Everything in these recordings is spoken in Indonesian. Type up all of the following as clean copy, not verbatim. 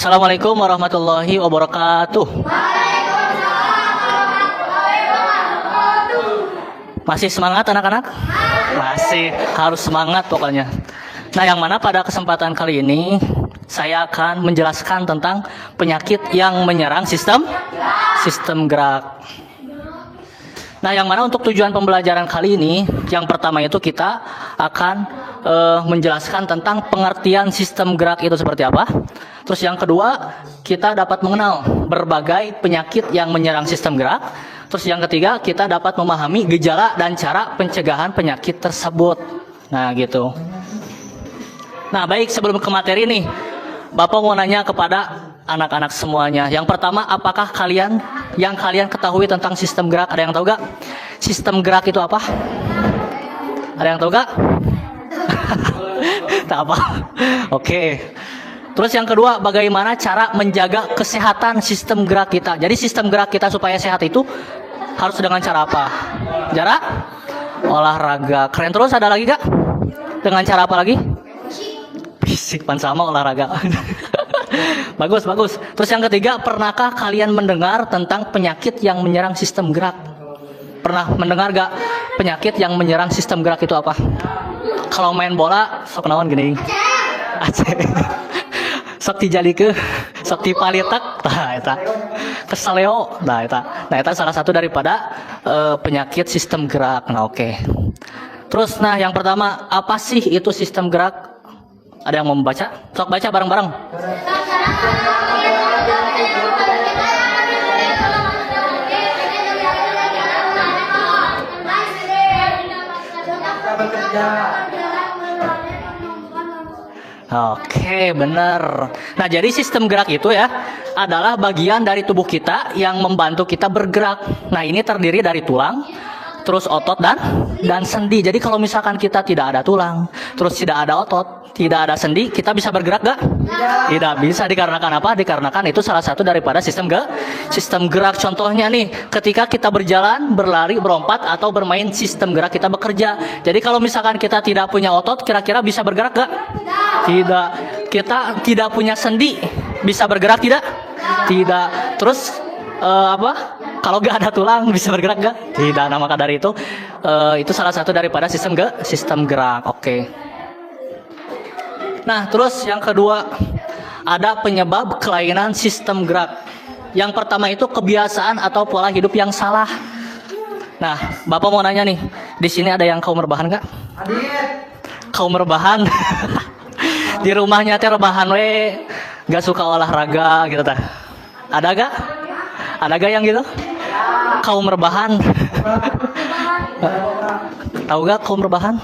Assalamualaikum warahmatullahi wabarakatuh. Masih semangat anak-anak? Masih harus semangat pokoknya. Nah, yang mana pada kesempatan kali ini saya akan menjelaskan tentang penyakit yang menyerang sistem gerak. Nah, yang mana untuk tujuan pembelajaran kali ini, yang pertama itu kita akan menjelaskan tentang pengertian sistem gerak itu seperti apa. Terus yang kedua, kita dapat mengenal berbagai penyakit yang menyerang sistem gerak. Terus yang ketiga, kita dapat memahami gejala dan cara pencegahan penyakit tersebut. Nah, gitu. Nah, baik, sebelum ke materi nih, Bapak mau nanya kepada anak-anak semuanya. Yang pertama, apakah kalian ketahui tentang sistem gerak? Ada yang tahu gak? Sistem gerak itu apa? Ada yang tahu gak? Tak apa. Oke. Terus yang kedua, bagaimana cara menjaga kesehatan sistem gerak kita? Jadi sistem gerak kita supaya sehat itu harus dengan cara apa? Cara olahraga. Keren. Terus ada lagi gak? Dengan cara apa lagi? Fisik, pan sama olahraga. Bagus. Terus yang ketiga, pernahkah kalian mendengar tentang penyakit yang menyerang sistem gerak? Pernah mendengar gak penyakit yang menyerang sistem gerak itu apa? Kalau main bola, sok naon gini. Aceh. Sok tijalike, sok tipalitak, eta. Kesaleo, eta. Nah, eta salah satu daripada penyakit sistem gerak. Nah, oke. Terus yang pertama, apa sih itu sistem gerak? Ada yang mau membaca? Sok baca bareng-bareng. Oke, benar. Nah, jadi sistem gerak itu ya adalah bagian dari tubuh kita yang membantu kita bergerak. Nah, ini terdiri dari tulang, terus otot dan sendi. Jadi kalau misalkan kita tidak ada tulang, terus tidak ada otot, tidak ada sendi, kita bisa bergerak gak? Tidak bisa. Dikarenakan apa? Dikarenakan itu salah satu daripada sistem gerak. Contohnya nih, ketika kita berjalan, berlari, berlompat, atau bermain, sistem gerak kita bekerja. Jadi kalau misalkan kita tidak punya otot, kira-kira bisa bergerak gak? Tidak. Kita tidak punya sendi, bisa bergerak tidak? Tidak. Terus kalau gak ada tulang, bisa bergerak gak? Tidak. Nah, maka dari itu salah satu daripada sistem gerak. Oke. Nah, terus yang kedua, ada penyebab kelainan sistem gerak. Yang pertama itu kebiasaan atau pola hidup yang salah. Nah, Bapak mau nanya nih, di sini ada yang kaum rebahan gak? Kaum rebahan? Di rumahnya teh rebahan gak suka olahraga gitu tah. Ada gak? Ada gak yang gitu? Kaum rebahan. Tahu gak kaum rebahan?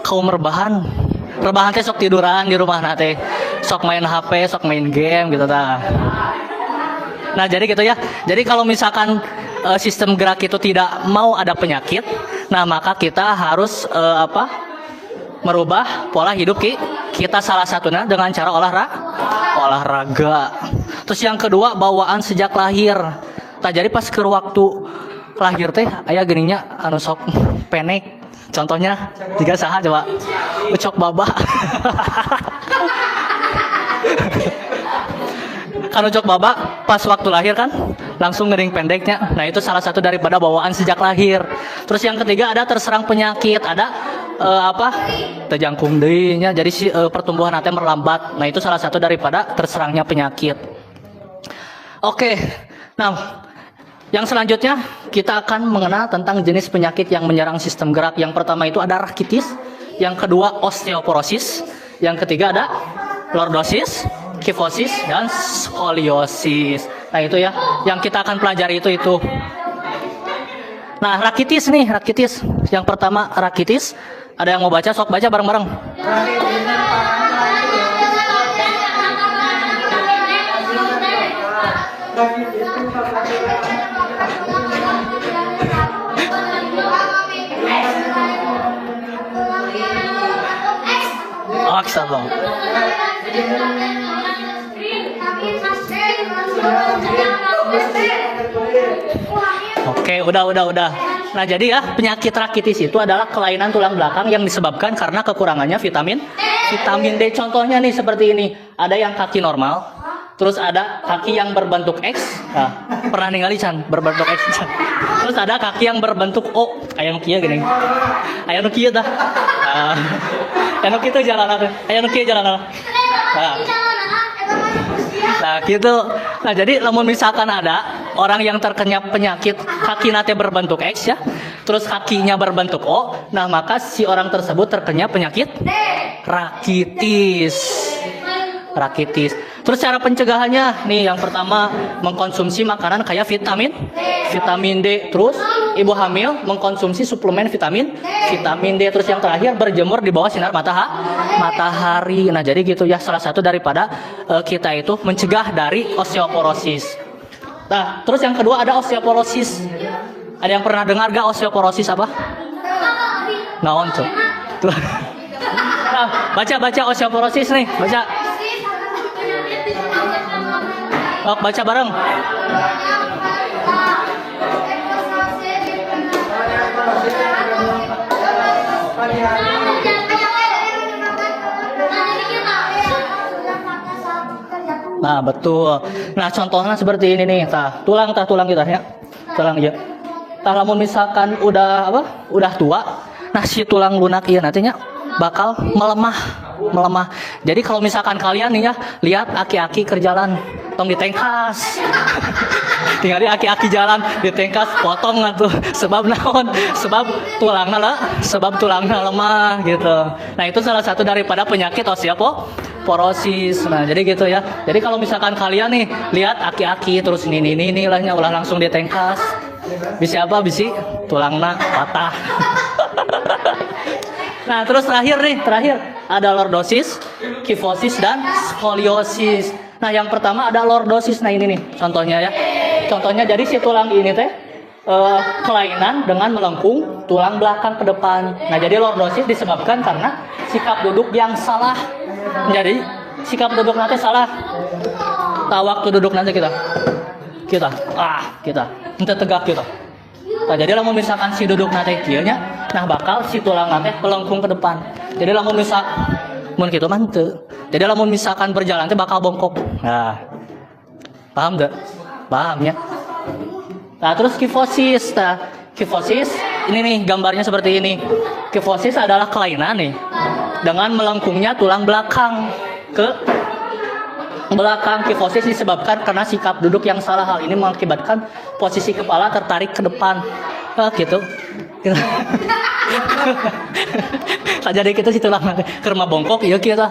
Kaum rebahan. Rebahan teh sok tiduran di rumah nate, sok main HP, sok main game gitu ta. Nah, jadi gitu ya. Jadi kalau misalkan sistem gerak itu tidak mau ada penyakit, nah maka kita harus merubah pola hidup kita, salah satunya dengan cara olahraga. Terus yang kedua, bawaan sejak lahir. Nah, jadi pas ke waktu lahir teh aya geuninnya anu sok penek. Contohnya, tiga saha coba. Ucok baba. Kan ucok baba pas waktu lahir kan langsung ngering pendeknya. Nah, itu salah satu daripada bawaan sejak lahir. Terus yang ketiga, ada terserang penyakit, ada terjangkung deunya. Jadi pertumbuhan nanti melambat. Nah, itu salah satu daripada terserangnya penyakit. Oke. Nah, yang selanjutnya kita akan mengenal tentang jenis penyakit yang menyerang sistem gerak. Yang pertama itu ada rakitis, yang kedua osteoporosis, yang ketiga ada lordosis, kifosis, dan skoliosis. Nah, itu ya yang kita akan pelajari itu. Nah, rakitis. Yang pertama rakitis. Ada yang mau baca? Sok baca bareng-bareng. Oke, udah. Nah, jadi ya penyakit rakitis itu adalah kelainan tulang belakang yang disebabkan karena kekurangannya vitamin D. Contohnya nih seperti ini. Ada yang kaki normal, Terus ada kaki yang berbentuk X. Nah, pernah ningali Chan berbentuk X. Chan. Terus ada kaki yang berbentuk O. Aya nu kieu gini. Aya nu kieu tah. Aya nu kitu jalan. Aya nu kieu jalan. Nah, gitu. Nah, jadi lamun misalkan ada orang yang terkena penyakit kaki nate berbentuk X ya, terus kakinya berbentuk O, nah maka si orang tersebut terkena penyakit rakitis. Rakitis. Terus cara pencegahannya nih, yang pertama mengkonsumsi makanan kayak vitamin D. Terus ibu hamil mengkonsumsi suplemen vitamin D. Terus yang terakhir berjemur di bawah sinar matahari. Nah, jadi gitu ya, salah satu daripada kita itu mencegah dari osteoporosis. Nah, terus yang kedua ada osteoporosis. Ada yang pernah dengar gak osteoporosis apa? Naon tuh? Nah, baca osteoporosis nih, baca. Oh, baca bareng. Nah, betul. Nah, contohnya seperti ini nih, tulang kita ya. Tulang ya. Lamun misalkan udah tua, nah si tulang lunak ieu nantinya bakal melemah. Jadi kalau misalkan kalian nih ya, lihat aki-aki kerjalan tong ditengkas. Tinggal di aki-aki jalan ditengkas, potong atuh. Sebab naon? Sebab tulangna lemah gitu. Nah, itu salah satu daripada penyakit osteoporosis. Nah, jadi gitu ya. Jadi kalau misalkan kalian nih lihat aki-aki terus ini lahnya ulah langsung ditengkas. Bisa apa? Bisi tulangna patah. Nah, terus terakhir ada lordosis, kifosis dan skoliosis. Nah, yang pertama ada lordosis. Nah, ini nih contohnya ya. Contohnya jadi si tulang ini teh kelainan dengan melengkung tulang belakang ke depan. Nah, jadi lordosis disebabkan karena sikap duduk yang salah. Jadi sikap duduk nanti salah. Waktu duduk nanti kita ente tegak gitu. Nah, jadi lamun misalkan si duduk nanti kieu nya, nah bakal si tulang nanti melengkung ke depan. Jadi lamun kitu mah teu. Jadi lamun misalkan berjalan teh bakal bongkok. Nah, paham enggak? Paham ya? Nah, terus kifosis. Nah, kifosis ini nih gambarnya seperti ini. Kifosis adalah kelainan nih dengan melengkungnya tulang belakang ke belakang. Kifosis disebabkan karena sikap duduk yang salah. Hal ini mengakibatkan posisi kepala tertarik ke depan. Gitu. Jadi kita si tulang ke rumah bongkok ya kita.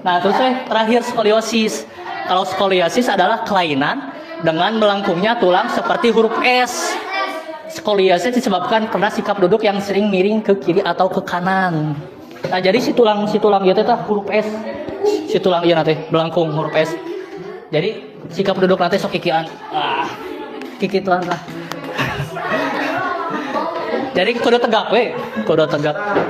Nah, terus terakhir skoliosis. Kalau skoliosis adalah kelainan dengan melengkungnya tulang seperti huruf S. Skoliosis disebabkan karena sikap duduk yang sering miring ke kiri atau ke kanan. Nah, jadi si tulang gitu teh huruf S. Si tulang ieu nanti melengkung huruf S. Jadi sikap duduk nanti sok kikian. Kikituan lah. Jadi kudu tegak we,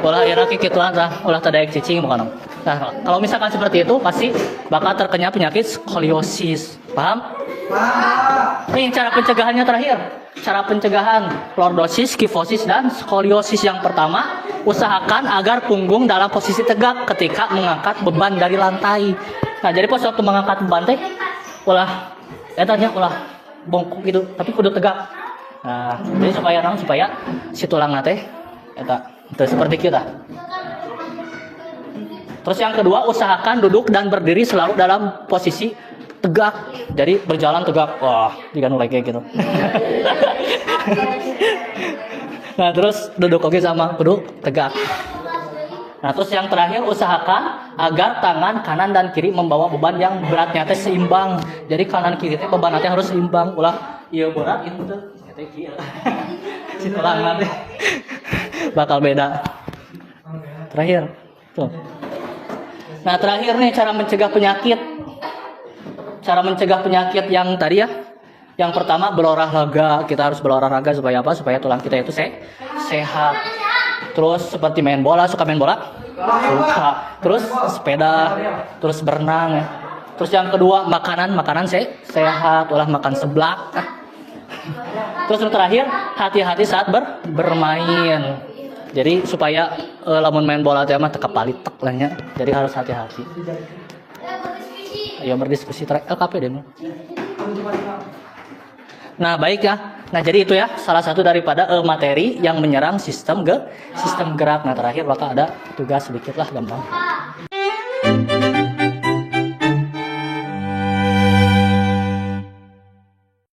ulah era kikituan tah, ulah tadaek cicing bukan. Nah, kalau misalkan seperti itu pasti bakal terkena penyakit skoliosis. Paham? Paham. Nih cara pencegahannya terakhir. Cara pencegahan lordosis, kifosis dan skoliosis. Yang pertama, usahakan agar punggung dalam posisi tegak ketika mengangkat beban dari lantai. Nah, jadi pas waktu mengangkat beban teh ulah bongkok gitu, tapi kudu tegak. Nah, jadi supaya si tulang teh itu seperti kita. Terus yang kedua, usahakan duduk dan berdiri selalu dalam posisi tegak. Jadi berjalan tegak. Wah, jika nulai kayak gitu. Nah, terus duduk oke sama duduk tegak. Nah, terus yang terakhir, usahakan agar tangan kanan dan kiri membawa beban yang beratnya teh seimbang. Jadi kanan kiri teh beban teh harus seimbang. Ulah ieu berat itu teh kieu. Si tulang nanti bakal beda. Terakhir. Tuh. Nah, terakhir nih cara mencegah penyakit. Cara mencegah penyakit yang tadi ya. Yang pertama berolahraga. Kita harus berolahraga supaya apa? Supaya tulang kita itu sehat. Terus seperti main bola, suka main bola? Suka. Terus sepeda, terus berenang ya. Terus yang kedua makanan sehat, ulah makan seblak. Terus yang terakhir hati-hati saat bermain. Jadi supaya lamun main bola teh mah teu kapalitek lah nya. Jadi harus hati-hati. Ayo berdiskusi trek LKP deh. Nah, baik ya. Nah, jadi itu ya salah satu daripada materi yang menyerang sistem gerak. Nah, terakhir bakal ada tugas sedikit lah gampang.